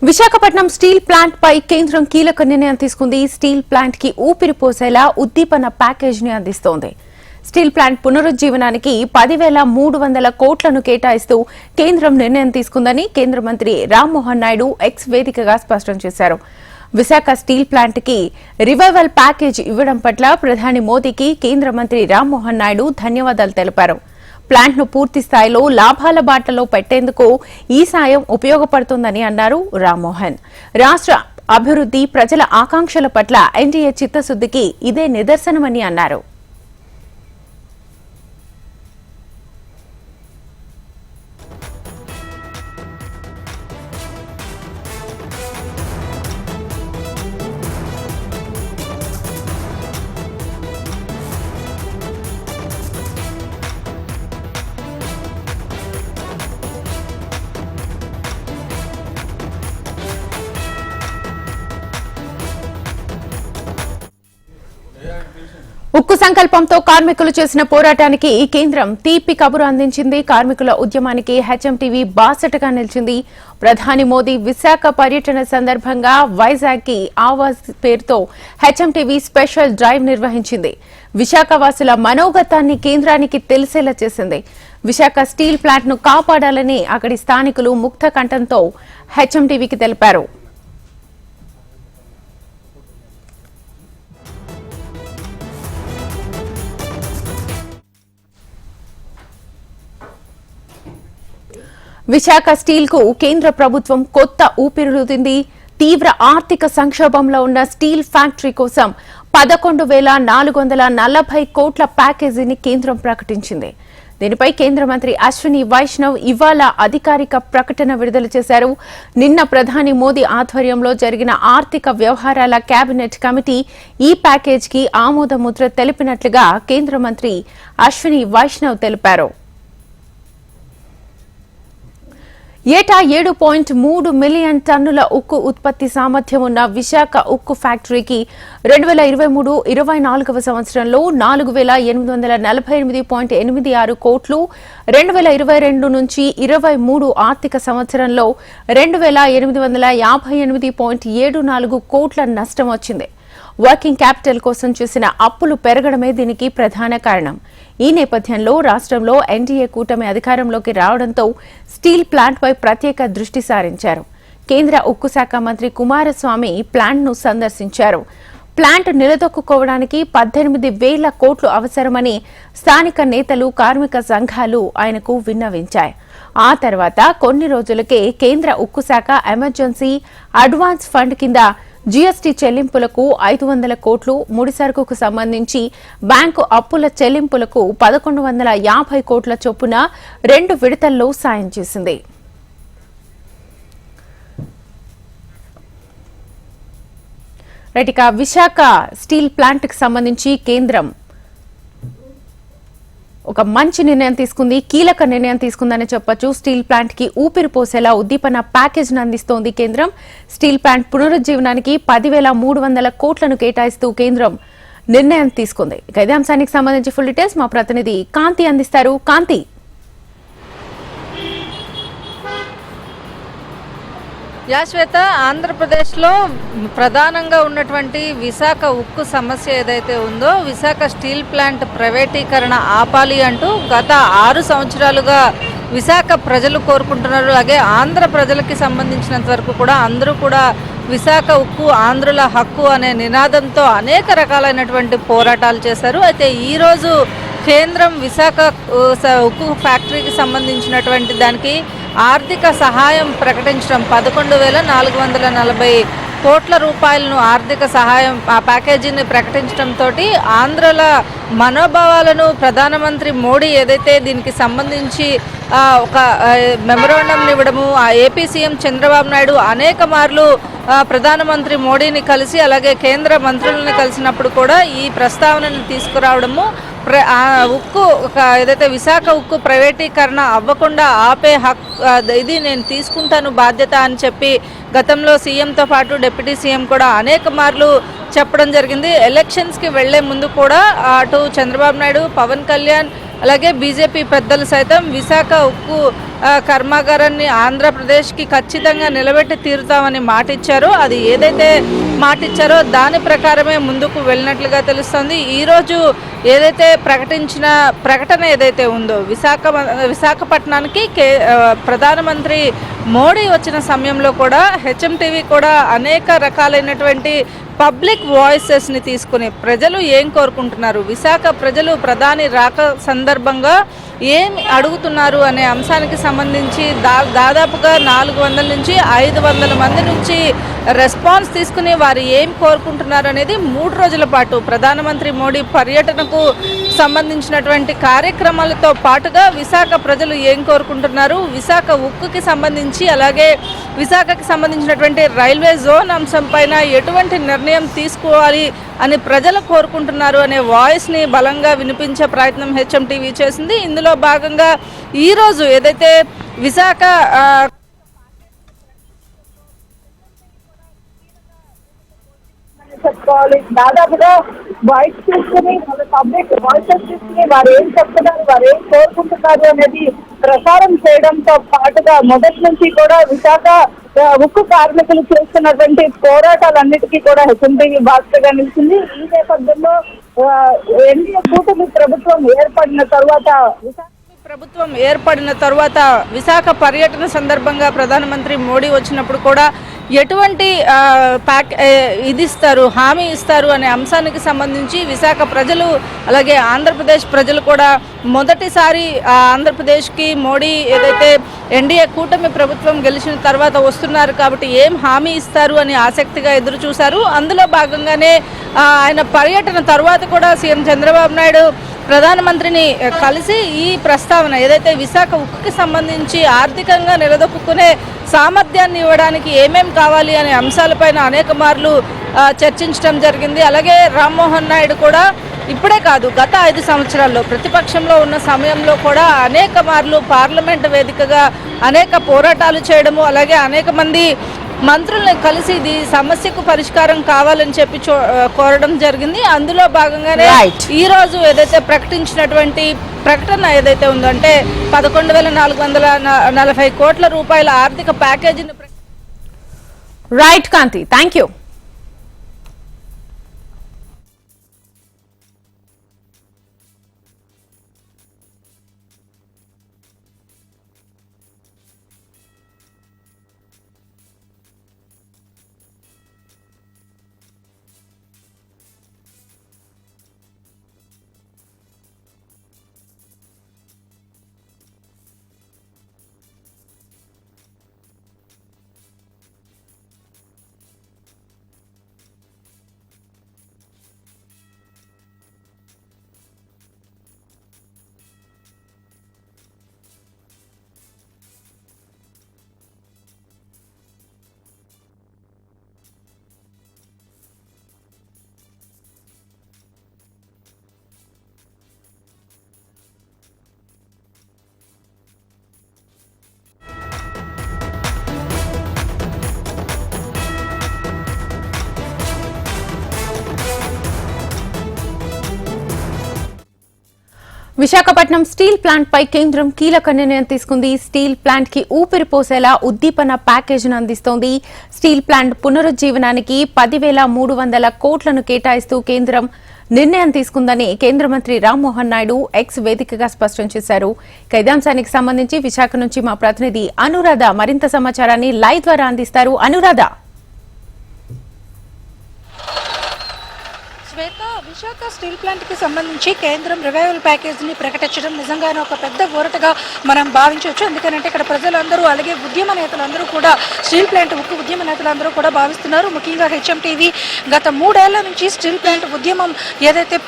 Visakhapatnam steel plant పై కేంద్రం కీలక నిర్ణయం తీసుకుంది. స్టీల్ ప్లాంట్ కి ఊపిరి పోసేలా ఉద్దీపన ప్యాకేజ్ ని అందిస్తోంది. స్టీల్ ప్లాంట్ పునరుజ్జీవనానికి 10,300 కోట్లను కేటాయిస్తూ కేంద్రం నిర్ణయం తీసుకుందని కేంద్ర మంత్రి రామ్మోహన్ నాయుడు ఎక్స్ వేదికగా స్పష్టం చేశారు. విశాఖ స్టీల్ ప్లాంట్ కి రివైవల్ ప్యాకేజ్ ఇవ్వడం పట్ల ప్రధాని మోదీకి కేంద్ర మంత్రి రామ్మోహన్ నాయుడు ధన్యవాదాలు తెలిపారు. ప్లాంట్ ను పూర్తి స్థాయిలో లాభాల బాటలో పెట్టేందుకు ఈ సాయం ఉపయోగపడుతుందని అన్నారు రామ్మోహన్. రాష్ట్ర అభివృద్ధి, ప్రజల ఆకాంక్షల పట్ల ఎన్డీఏ చిత్తశుద్ధికి ఇదే నిదర్శనమని అన్నారు. ఉక్కు సంకల్పంతో కార్మికులు చేసిన పోరాటానికి కేంద్రం తీపి కబురు అందించింది. కార్మికుల ఉద్యమానికి హెచ్ఎంటీవీ బాసటగా నిలిచింది. ప్రధాని మోదీ విశాఖ పర్యటన సందర్భంగా వైజాగ్ కి ఆవాజ్ పేరుతో హెచ్ఎంటీవీ స్పెషల్ డ్రైవ్ నిర్వహించింది. విశాఖ వాసుల మనోగతాన్ని కేంద్రానికి తెలిసేలా చేసింది. విశాఖ స్టీల్ ప్లాంట్ ను కాపాడాలని అక్కడి స్థానికులు ముక్త కంఠంతో హెచ్ఎంటీవీకి తెలిపారు. విశాఖ స్టీల్ కు కేంద్ర ప్రభుత్వం కొత్త ఊపిరులూదింది. తీవ్ర ఆర్థిక సంక్షోభంలో ఉన్న స్టీల్ ఫ్యాక్టరీ కోసం 11,440 కోట్ల ప్యాకేజీని కేంద్రం ప్రకటించింది. దీనిపై కేంద్ర మంత్రి అశ్విని వైష్ణవ్ ఇవాళ అధికారిక ప్రకటన విడుదల చేశారు. నిన్న ప్రధాని మోదీ ఆధ్వర్యంలో జరిగిన ఆర్థిక వ్యవహారాల కేబినెట్ కమిటీ ఈ ప్యాకేజీకి ఆమోద ముద్ర తెలిపినట్లుగా కేంద్ర మంత్రి అశ్విని వైష్ణవ్ తెలిపారు. ఏటా 7.3 మిలియన్ టన్నుల ఉక్కు ఉత్పత్తి సామర్థ్యం ఉన్న విశాఖ ఉక్కు ఫ్యాక్టరీకి 2023-24 సంవత్సరంలో 4,848.86 కోట్లు, 2022 నుంచి 23 ఆర్థిక సంవత్సరంలో 2,858.74 కోట్ల నష్టం వచ్చింది. వర్కింగ్ క్యాపిటల్ కోసం చేసిన అప్పులు పెరగడమే దీనికి ప్రధాన కారణం. ఈ నేపథ్యంలో రాష్ట్రంలో ఎన్డీఏ కూటమి అధికారంలోకి రావడంతో స్టీల్ ప్లాంట్ పై ప్రత్యేక దృష్టి సారించారు. కేంద్ర ఉక్కు శాఖ మంత్రి కుమారస్వామి ప్లాంట్ ను సందర్శించారు. ప్లాంట్ నిలదొక్కుకోవడానికి 18,000 కోట్లు అవసరమని స్థానిక నేతలు, కార్మిక సంఘాలు ఆయనకు విన్నవించాయి. ఆ తర్వాత కొన్ని రోజులకే కేంద్ర ఉక్కు శాఖ ఎమర్జెన్సీ అడ్వాన్స్ ఫండ్ కింద జీఎస్టీ చెల్లింపులకు 500 కోట్లు, ముడిసరుకుకు సంబంధించి బ్యాంకు అప్పుల చెల్లింపులకు 1,150 కోట్ల చొప్పున 2 విడతల్లో సాయం చేసింది. రైట్, విశాఖ స్టీల్ ప్లాంట్ కి సంబంధించి కేంద్రం ఒక మంచి నిర్ణయం తీసుకుంది, కీలక నిర్ణయం తీసుకుందని చెప్పొచ్చు. స్టీల్ ప్లాంట్ కి ఊపిరి పోసేలా ఉద్దీపన ప్యాకేజ్ ను అందిస్తోంది కేంద్రం. స్టీల్ ప్లాంట్ పునరుజ్జీవనానికి 10,300 కోట్లను కేటాయిస్తూ కేంద్రం నిర్ణయం తీసుకుంది. ఇదే అంశానికి సంబంధించి ఫుల్ డీటెయిల్స్ మా ప్రతినిధి కాంతి అందిస్తారు. కాంతి, శ్వేత, ఆంధ్రప్రదేశ్లో ప్రధానంగా ఉన్నటువంటి విశాఖ ఉక్కు సమస్య ఏదైతే ఉందో, విశాఖ స్టీల్ ప్లాంట్ ప్రైవేటీకరణ ఆపాలి అంటూ గత 6 సంవత్సరాలుగా విశాఖ ప్రజలు కోరుకుంటున్నారు. అలాగే ఆంధ్ర ప్రజలకి సంబంధించినంత వరకు కూడా అందరూ కూడా విశాఖ ఉక్కు ఆంధ్రుల హక్కు అనే నినాదంతో అనేక రకాలైనటువంటి పోరాటాలు చేశారు. అయితే ఈరోజు కేంద్రం విశాఖ ఉక్కు ఫ్యాక్టరీకి సంబంధించినటువంటి దానికి ఆర్థిక సహాయం ప్రకటించడం, 11,440 కోట్ల రూపాయలను ఆర్థిక సహాయం ఆ ప్యాకేజీని ప్రకటించడంతో ఆంధ్రుల మనోభావాలను ప్రధానమంత్రి మోడీ ఏదైతే దీనికి సంబంధించి ఒక మెమరాండం ఇవ్వడము, ఆ ఏపీ సీఎం చంద్రబాబు నాయుడు అనేక మార్లు ప్రధానమంత్రి మోడీని కలిసి అలాగే కేంద్ర మంత్రులను కలిసినప్పుడు కూడా ఈ ప్రస్తావనను తీసుకురావడము, ఉక్కు ఏదైతే విశాఖ ఉక్కు ప్రైవేటీకరణ అవ్వకుండా ఆపే ఇది నేను తీసుకుంటాను బాధ్యత అని చెప్పి గతంలో సీఎంతో పాటు డిప్యూటీ సీఎం కూడా అనేక మార్లు చెప్పడం జరిగింది. ఎలక్షన్స్కి వెళ్లే ముందు కూడా అటు చంద్రబాబు నాయుడు, పవన్ కళ్యాణ్ అలాగే బీజేపీ పెద్దలు సైతం విశాఖ ఉక్కు కర్మాగారాన్ని ఆంధ్రప్రదేశ్కి ఖచ్చితంగా నిలబెట్టి తీరుతామని మాట ఇచ్చారో, అది ఏదైతే మాట ఇచ్చారో దాని ప్రకారమే ముందుకు వెళ్ళినట్లుగా తెలుస్తోంది. ఈరోజు ఏదైతే ప్రకటించిన ప్రకటన ఏదైతే ఉందో విశాఖపట్నానికి ప్రధానమంత్రి మోడీ వచ్చిన సమయంలో కూడా హెచ్ఎంటీవీ కూడా అనేక రకాలైనటువంటి పబ్లిక్ వాయిసెస్ని తీసుకుని ప్రజలు ఏం కోరుకుంటున్నారు, విశాఖ ప్రజలు ప్రధాని రాక సందర్భంగా ఏం అడుగుతున్నారు అనే అంశానికి సంబంధించి దాదాపుగా 400 నుంచి 500 మంది నుంచి రెస్పాన్స్ తీసుకుని వారు ఏం కోరుకుంటున్నారు అనేది 3 రోజుల పాటు ప్రధానమంత్రి మోడీ పర్యటనకు సంబంధించినటువంటి కార్యక్రమాలతో పాటుగా విశాఖ ప్రజలు ఏం కోరుకుంటున్నారు, విశాఖ ఉక్కుకి సంబంధించి అలాగే విశాఖకి సంబంధించినటువంటి రైల్వే జోన్ అంశం పైన ఎటువంటి నిర్ణయం తీసుకోవాలి అని ప్రజలు కోరుకుంటున్నారు అనే వాయిస్ని బలంగా వినిపించే ప్రయత్నం హెచ్ఎంటీవీ చేసింది. ఇందులో భాగంగా ఈరోజు ఏదైతే విశాఖ చెప్పుకోవాలి, దాదాపుగా వాయిస్ తీసుకుని పబ్లిక్ వాయిసెస్ తీసుకుని వారు ఏం చెప్తున్నారు, వారు ఏం కోరుకుంటున్నారు అనేది ప్రసారం చేయడంతో పాటుగా మొదటి నుంచి కూడా విశాఖ ఉక్కు కార్మికులు చేస్తున్నటువంటి పోరాటాలన్నిటికీ కూడా హెచ్ఎంటీవీ బాధ్యతగా నిలిచింది. ఈ నేపథ్యంలో ఎన్డీఏ కూటమి ప్రభుత్వం ఏర్పడిన తర్వాత విశాఖ పర్యటన సందర్భంగా ప్రధానమంత్రి మోడీ వచ్చినప్పుడు కూడా ఎటువంటి హామీ ఇస్తారు అనే అంశానికి సంబంధించి విశాఖ ప్రజలు అలాగే ఆంధ్రప్రదేశ్ ప్రజలు కూడా మొదటిసారి ఆంధ్రప్రదేశ్కి మోడీ ఏదైతే ఎన్డీఏ కూటమి ప్రభుత్వం గెలిచిన తర్వాత వస్తున్నారు కాబట్టి ఏం హామీ ఇస్తారు అని ఆసక్తిగా ఎదురు చూశారు. అందులో భాగంగానే ఆయన పర్యటన తర్వాత కూడా సీఎం చంద్రబాబు నాయుడు ప్రధానమంత్రిని కలిసి ఈ ప్రస్తావన ఏదైతే విశాఖ ఉక్కుకి సంబంధించి ఆర్థికంగా నిలదొక్కునే సామర్థ్యాన్ని ఇవ్వడానికి ఏమేం కావాలి అనే అంశాలపైన అనేక మార్లు చర్చించడం జరిగింది. అలాగే రామ్మోహన్ నాయుడు కూడా ఇప్పుడే కాదు, గత 5 సంవత్సరాల్లో ప్రతిపక్షంలో ఉన్న సమయంలో కూడా అనేక మార్లు పార్లమెంటు వేదికగా అనేక పోరాటాలు చేయడము, అలాగే అనేక మంది మంత్రుల్ని కలిసి ఇది సమస్యకు పరిష్కారం కావాలని చెప్పి కోరడం జరిగింది. అందులో భాగంగానే ఈ రోజు ఏదైతే ప్రకటించినటువంటి ప్రకటన ఏదైతే ఉందో అంటే 11,440 కోట్ల రూపాయల ఆర్థిక ప్యాకేజీని. Right Kanti, thank you. Visakhapatnam steel plant పై కేంద్రం కీలక నిర్ణయం తీసుకుంది. స్టీల్ ప్లాంట్ కి ఊపిరి పోసేలా ఉద్దీపన ప్యాకేజీని అందిస్తోంది. స్టీల్ ప్లాంట్ పునరుజ్జీవనానికి 10,300 కోట్లను కేటాయిస్తూ కేంద్రం నిర్ణయం తీసుకుందని కేంద్ర మంత్రి రామ్మోహన్ నాయుడు ఎక్స్ వేదికగా స్పష్టం చేశారు. ఇదే అంశానికి సంబంధించి విశాఖ నుంచి మా ప్రతినిధి అనురాధ మరింత సమాచారాన్ని లైవ్ ద్వారా అందిస్తారు. అనురాధ. విశాఖ స్టీల్ ప్లాంట్ కి సంబంధించి కేంద్రం రివైవల్ ప్యాకేజీని ప్రకటించడం నిజంగానే ఒక పెద్ద ఊరటగా మనం భావించవచ్చు. ఎందుకంటే ఇక్కడ ప్రజలందరూ అలాగే ఉద్యమ నేతలందరూ కూడా స్టీల్ ప్లాంట్ ఉక్కు ఉద్యమ నేతలందరూ కూడా భావిస్తున్నారు. ముఖ్యంగా హెచ్ఎంటీవీ గత 3 ఏళ్ల నుంచి స్టీల్ ప్లాంట్ ఉద్యమం ఏదైతే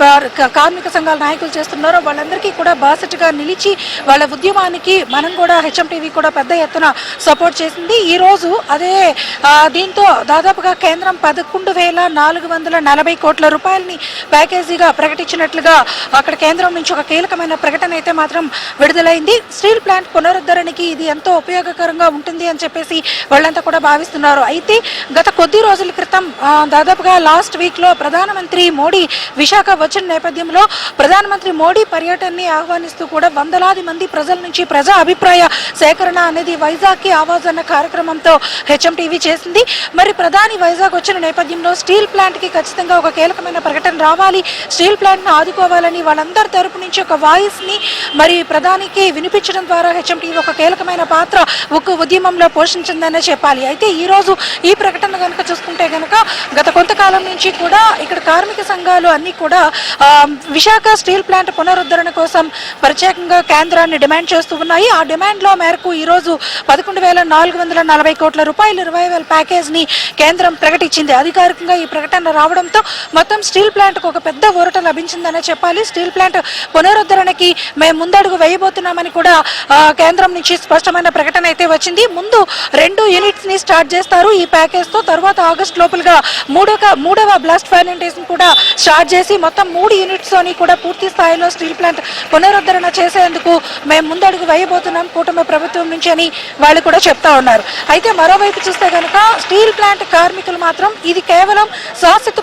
కార్మిక సంఘాల నాయకులు చేస్తున్నారో వాళ్ళందరికీ కూడా బాసటగా నిలిచి వాళ్ళ ఉద్యమానికి మనం కూడా హెచ్ఎంటీవీ కూడా పెద్ద ఎత్తున సపోర్ట్ చేసింది. ఈ రోజు అదే దీంతో దాదాపుగా కేంద్రం 11,440 కోట్ల రూపాయల రూపాయలని ప్యాకేజీగా ప్రకటించినట్లుగా అక్కడ కేంద్రం నుంచి ఒక కీలకమైన ప్రకటన అయితే మాత్రం విడుదలైంది. స్టీల్ ప్లాంట్ పునరుద్ధరణకి ఇది ఎంతో ఉపయోగకరంగా ఉంటుంది అని చెప్పేసి వాళ్ళంతా కూడా భావిస్తున్నారు. అయితే గత కొద్ది రోజుల క్రితం దాదాపుగా లాస్ట్ వీక్ లో ప్రధానమంత్రి మోడీ విశాఖ వచ్చిన నేపథ్యంలో ప్రధానమంత్రి మోడీ పర్యటనని ఆహ్వానిస్తూ కూడా వందలాది మంది ప్రజల నుంచి ప్రజా అభిప్రాయ సేకరణ అనేది వైజాగ్ కి ఆవాజ్ అన్న కార్యక్రమంతో హెచ్ఎంటీవీ చేసింది. మరి ప్రధాని వైజాగ్ వచ్చిన నేపథ్యంలో స్టీల్ ప్లాంట్ కి ఖచ్చితంగా ఒక కీలకమైన ప్రకటన రావాలి, స్టీల్ ప్లాంట్ ను ఆదుకోవాలని వాళ్ళందరి తరపు నుంచి ఒక వాయిస్ ని మరి ప్రధానికి వినిపించడం ద్వారా హెచ్ఎంటీవీ ఒక కీలకమైన పాత్ర ఉక్కు ఉద్యమంలో పోషించిందనే చెప్పాలి. అయితే ఈ రోజు ఈ ప్రకటన కనుక చూసుకుంటే కనుక గత కొంతకాలం నుంచి కూడా ఇక్కడ కార్మిక సంఘాలు అన్ని కూడా విశాఖ స్టీల్ ప్లాంట్ పునరుద్ధరణ కోసం ప్రత్యేకంగా కేంద్రాన్ని డిమాండ్ చేస్తూ ఉన్నాయి. ఆ డిమాండ్ లో మేరకు ఈ రోజు 11,440 కోట్ల రూపాయల రివైవల్ ప్యాకేజ్ ని కేంద్రం ప్రకటించింది. అధికారికంగా ఈ ప్రకటన రావడంతో మొత్తం స్టీల్ ప్లాంట్ కు ఒక పెద్ద ఊరట లభించిందనే చెప్పాలి. స్టీల్ ప్లాంట్ పునరుద్ధరణకి మేము ముందడుగు వేయబోతున్నామని కూడా కేంద్రం నుంచి స్పష్టమైన ప్రకటన అయితే వచ్చింది. ముందు 2 యూనిట్స్ ని స్టార్ట్ చేస్తారు ఈ ప్యాకేజ్ తో. తర్వాత ఆగస్టు లోపలగా మూడవ బ్లాస్ట్ ఫర్మెంటేషన్ కూడా స్టార్ట్ చేసి మొత్తం 3 యూనిట్స్ తోని కూడా పూర్తి స్థాయిలో స్టీల్ ప్లాంట్ పునరుద్ధరణ చేసేందుకు మేము ముందడుగు వేయబోతున్నాం కూటమి ప్రభుత్వం నుంచి అని వాళ్ళు కూడా చెప్తా ఉన్నారు. అయితే మరోవైపు చూస్తే కనుక స్టీల్ ప్లాంట్ కార్మికులు మాత్రం ఇది కేవలం శాశ్వత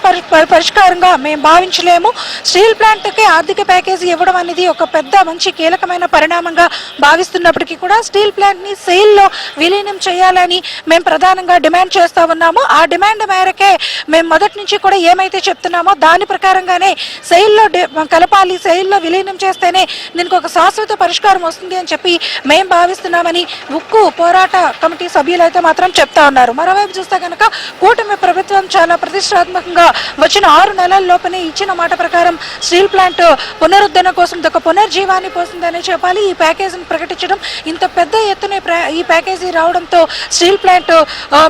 పరిష్కారంగా మేము భావించలేము, స్టీల్ ప్లాంట్ కి ఆర్థిక ప్యాకేజీ ఇవ్వడం అనేది ఒక పెద్ద మంచి కీలకమైన పరిణామంగా భావిస్తున్నప్పటికీ కూడా స్టీల్ ప్లాంట్ ని సెయిల్ లో విలీనం చేయాలని మేము ప్రధానంగా డిమాండ్ చేస్తా ఉన్నాము. ఆ డిమాండ్ మేరకే మేము మొదటి నుంచి కూడా ఏమైతే చెప్తున్నామో దాని ప్రకారంగానే సెయిల్ లో కలపాలి, సెయిల్ లో విలీనం చేస్తేనే దీనికి ఒక శాశ్వత పరిష్కారం వస్తుంది అని చెప్పి మేము భావిస్తున్నామని ఉక్కు పోరాట కమిటీ సభ్యులు అయితే మాత్రం చెప్తా ఉన్నారు. మరోవైపు చూస్తే కనుక కూటమి ప్రభుత్వం చాలా ప్రతిష్టాత్మకంగా వచ్చిన 6 నెలల లోపనే ఇచ్చిన మాట ప్రకారం స్టీల్ ప్లాంట్ పునరుద్ధరణ కోసం ఒక పునర్జీవాన్ని పోసిందని చెప్పాలి. ఈ ప్యాకేజీని ప్రకటించడం, ఇంత పెద్ద ఎత్తున ఈ ప్యాకేజీ రావడంతో స్టీల్ ప్లాంట్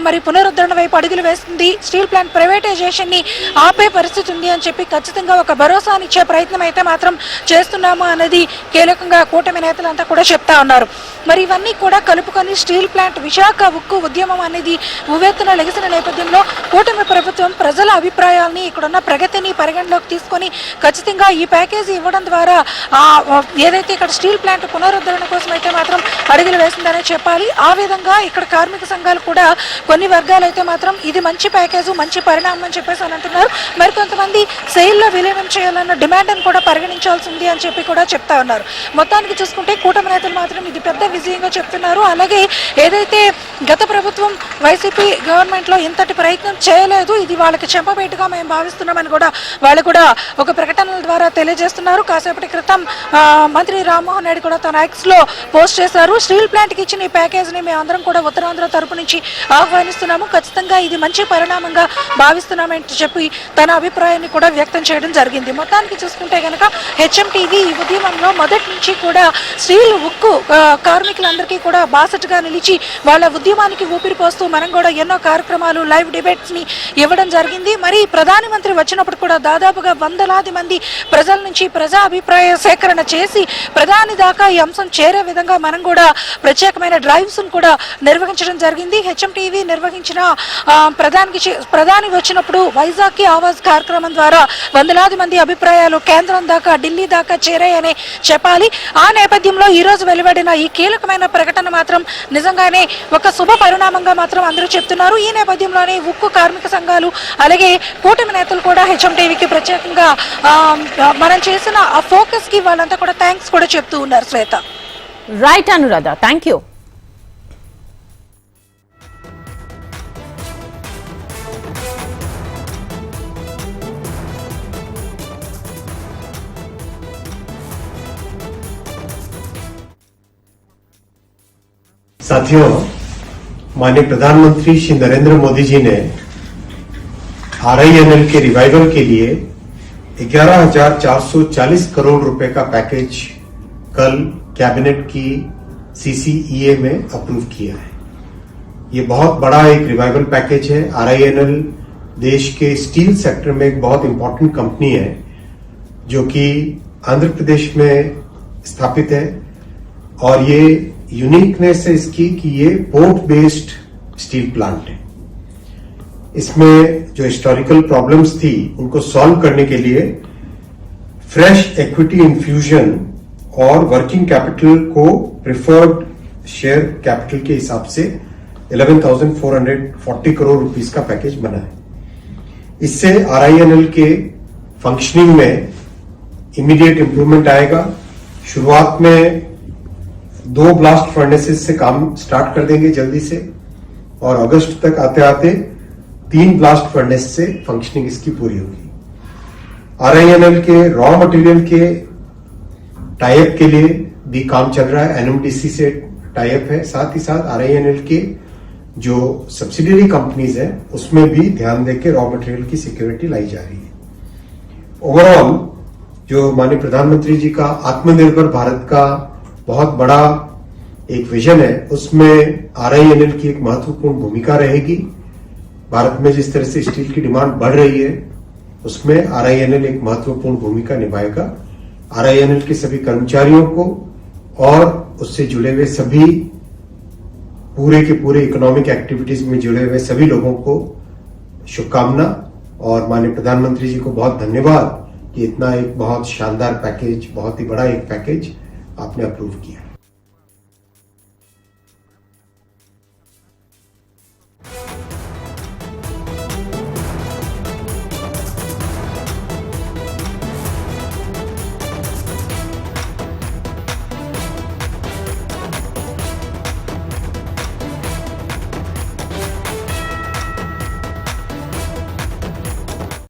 మరి పునరుద్ధరణ వైపు అడుగులు వేస్తుంది. స్టీల్ ప్లాంట్ ప్రైవేటైజేషన్ ని ఆపే పరిస్థితి ఉంది అని చెప్పి ఖచ్చితంగా ఒక భరోసానిచ్చే ప్రయత్నం అయితే మాత్రం చేస్తున్నాము అనేది కీలకంగా కూటమి నేతలంతా కూడా చెప్తా ఉన్నారు. మరి ఇవన్నీ కూడా కలుపుకొని స్టీల్ ప్లాంట్ విశాఖ ఉక్కు ఉద్యమం అనేది ఉవ్వెత్తున లెగిసిన నేపథ్యంలో కూటమి ప్రభుత్వం ప్రజల అభిప్రాయాల్ని, ఇక్కడున్న ప్రగతిని పరిగణలోకి తీసుకొని ఖచ్చితంగా ఈ ప్యాకేజీ ఇవ్వడం ద్వారా ఏదైతే ఇక్కడ స్టీల్ ప్లాంట్ పునరుద్ధరణ కోసం అయితే మాత్రం అడుగులు వేసిందనే చెప్పాలి. ఆ విధంగా ఇక్కడ కార్మిక సంఘాలు కూడా కొన్ని వర్గాలు అయితే మాత్రం ఇది మంచి ప్యాకేజు, మంచి పరిణామం అని చెప్పేసి అని అంటున్నారు. మరికొంతమంది సెయిల్లో విలీనం చేయాలన్న డిమాండ్ని కూడా పరిగణించాల్సి ఉంది అని చెప్పి కూడా చెప్తా ఉన్నారు. మొత్తానికి చూసుకుంటే కూటమి నేతలు మాత్రం ఇది పెద్ద విజయంగా చెప్తున్నారు. అలాగే ఏదైతే గత ప్రభుత్వం వైసీపీ గవర్నమెంట్ లో ఇంతటి ప్రయత్నం చేయలేదు, ఇది వాళ్ళకి చెంపబేటుగా మేము భావిస్తున్నామని కూడా వాళ్ళు కూడా ఒక ప్రకటనల ద్వారా తెలియజేస్తున్నారు. కాసేపటి క్రితం మంత్రి రామ్మోహన్ రెడ్డి కూడా తన ఎక్స్ లో పోస్ట్ చేశారు. స్టీల్ ప్లాంట్ కి ఇచ్చిన ఈ ప్యాకేజ్ ని మేము అందరం కూడా ఉత్తరాంధ్ర తరపు నుంచి ఆహ్వానిస్తున్నాము, ఖచ్చితంగా ఇది మంచి పరిణామంగా భావిస్తున్నామని చెప్పి తన అభిప్రాయాన్ని కూడా వ్యక్తం చేయడం జరిగింది. మొత్తానికి చూసుకుంటే కనుక హెచ్ఎంటీవీ ఈ ఉద్యమంలో మొదటి నుంచి కూడా స్టీల్ ఉక్కు కార్మికులందరికీ కూడా బాసటగా నిలిచి వాళ్ళ ఉద్యమానికి ఊపిరి పోస్తూ మనం కూడా ఎన్నో కార్యక్రమాలు, లైవ్ డిబేట్స్ ని ఇవ్వడం జరిగింది. మరి ప్రధానమంత్రి వచ్చినప్పుడు కూడా దాదాపుగా వందలాది మంది ప్రజల నుంచి ప్రజా అభిప్రాయ సేకరణ చేసి ప్రధాని దాకా ఈ అంశం చేరే విధంగా మనం కూడా ప్రత్యేకమైన డ్రైవ్స్ కూడా నిర్వహించడం జరిగింది. హెచ్ఎంటీవీ నిర్వహించిన ప్రధాని వచ్చినప్పుడు వైజాగ్ కి ఆవాజ్ కార్యక్రమం ద్వారా వందలాది మంది అభిప్రాయాలు కేంద్రం దాకా, ఢిల్లీ దాకా చేరాయనే చెప్పాలి. ఆ నేపథ్యంలో ఈ రోజు వెలువడిన ఈ కీలకమైన ప్రకటన మాత్రం నిజంగానే ఒక శుభ పరిణామంగా మాత్రం అందరూ చెప్తున్నారు. ఈ నేపథ్యంలోనే ఉక్కు కార్మిక సంఘాలు అలాగే కూటమి నేతలు కూడా హెచ్ఎంటీవీకి ప్రత్యేకంగా మనం చేసిన ఆ ఫోకస్ కి వాళ్ళంతా కూడా థ్యాంక్స్ కూడా చెప్తూ ఉన్నారు. శ్వేత, రైట్ అనురాధ, థ్యాంక్ యూ. साथियों, माननीय प्रधानमंत्री श्री नरेंद्र मोदी जी ने RINL के रिवाइवल के लिए 11,440 करोड़ रुपए का पैकेज कल कैबिनेट की CCEA में अप्रूव किया है। ये बहुत बड़ा एक रिवाइवल पैकेज है। RINL देश के स्टील सेक्टर में एक बहुत इंपॉर्टेंट कंपनी है जो कि आंध्र प्रदेश में स्थापित है और ये यूनिकनेस है इसकी कि ये पोर्ट बेस्ड स्टील प्लांट है। इसमें जो हिस्टोरिकल प्रॉब्लम्स थी उनको सॉल्व करने के लिए फ्रेश इक्विटी इन्फ्यूजन और वर्किंग कैपिटल को प्रिफर्ड शेयर कैपिटल के हिसाब से 11,440 करोड़ रुपीस का पैकेज बना है। इससे RINL के फंक्शनिंग में इमीडिएट इंप्रूवमेंट आएगा। शुरुआत में 2 ब्लास्ट फर्नेसेस से काम स्टार्ट कर देंगे जल्दी से, और अगस्त तक आते आते 3 ब्लास्ट फर्नेस से फंक्शनिंग इसकी पूरी होगी। RINL के रॉ मटेरियल के टाइप के लिए भी काम चल रहा है, NMDC से टाइप है। साथ ही साथ RINL के जो सब्सिडियरी कंपनीज है उसमें भी ध्यान देकर रॉ मटेरियल की सिक्योरिटी लाई जा रही है। ओवरऑल जो माननीय प्रधानमंत्री जी का आत्मनिर्भर भारत का बहुत बड़ा एक विजन है, उसमें RINL की एक महत्वपूर्ण भूमिका रहेगी। भारत में जिस तरह से स्टील की डिमांड बढ़ रही है उसमें RINL एक महत्वपूर्ण भूमिका निभाएगा। RINL के सभी कर्मचारियों को और उससे जुड़े हुए सभी पूरे के पूरे इकोनॉमिक एक्टिविटीज में जुड़े हुए सभी लोगों को शुभकामना, और माननीय प्रधानमंत्री जी को बहुत धन्यवाद कि इतना एक बहुत शानदार पैकेज, बहुत ही बड़ा एक पैकेज आपने अप्रूव किया।